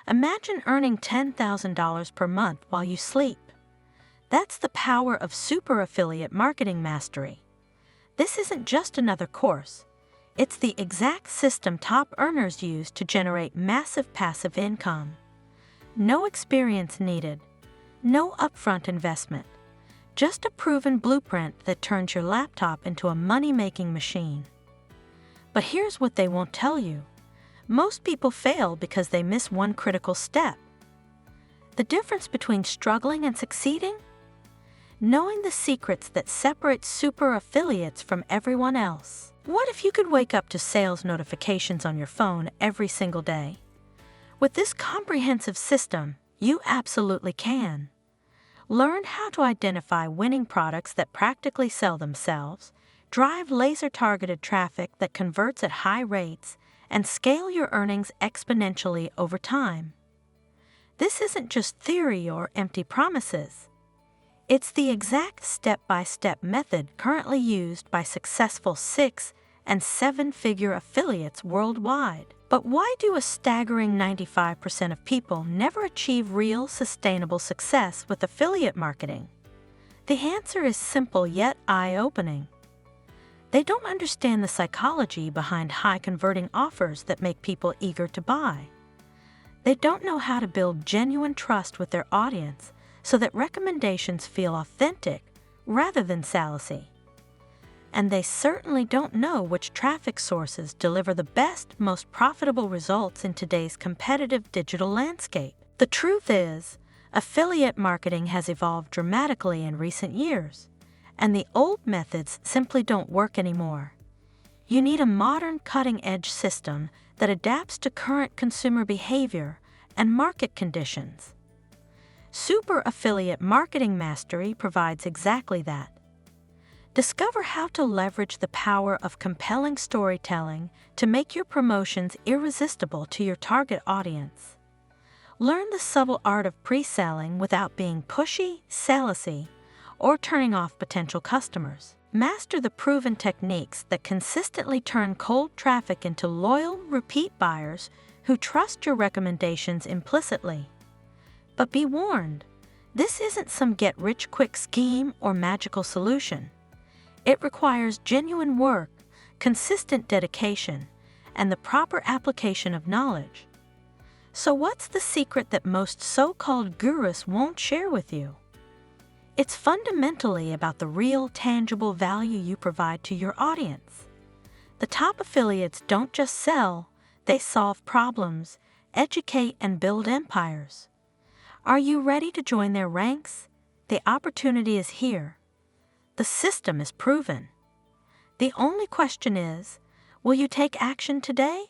Imagine earning $10,000 per month while you sleep. That's the power of super affiliate marketing mastery. This isn't just another course. It's the exact system top earners use to generate massive passive income. No experience needed. No upfront investment. Just a proven blueprint that turns your laptop into a money-making machine. But here's what they won't tell you. Most people fail because they miss one critical step. The difference between struggling and succeeding? Knowing the secrets that separate super affiliates from everyone else. What if you could wake up to sales notifications on your phone every single day? With this comprehensive system, you absolutely can. Learn how to identify winning products that practically sell themselves, drive laser-targeted traffic that converts at high rates, and scale your earnings exponentially over time. This isn't just theory or empty promises. It's the exact step-by-step method currently used by successful 6- and 7-figure affiliates worldwide. But why do a staggering 95% of people never achieve real, sustainable success with affiliate marketing? The answer is simple yet eye-opening. They don't understand the psychology behind high-converting offers that make people eager to buy. They don't know how to build genuine trust with their audience so that recommendations feel authentic rather than salesy. And they certainly don't know which traffic sources deliver the best, most profitable results in today's competitive digital landscape. The truth is, affiliate marketing has evolved dramatically in recent years, and the old methods simply don't work anymore. You need a modern, cutting-edge system that adapts to current consumer behavior and market conditions. Super Affiliate Marketing Mastery provides exactly that. Discover how to leverage the power of compelling storytelling to make your promotions irresistible to your target audience. Learn the subtle art of pre-selling without being pushy, salesy, or turning off potential customers. Master the proven techniques that consistently turn cold traffic into loyal, repeat buyers who trust your recommendations implicitly. But be warned, this isn't some get-rich-quick scheme or magical solution. It requires genuine work, consistent dedication, and the proper application of knowledge. So what's the secret that most so-called gurus won't share with you? It's fundamentally about the real, tangible value you provide to your audience. The top affiliates don't just sell, they solve problems, educate, and build empires. Are you ready to join their ranks? The opportunity is here. The system is proven. The only question is, will you take action today?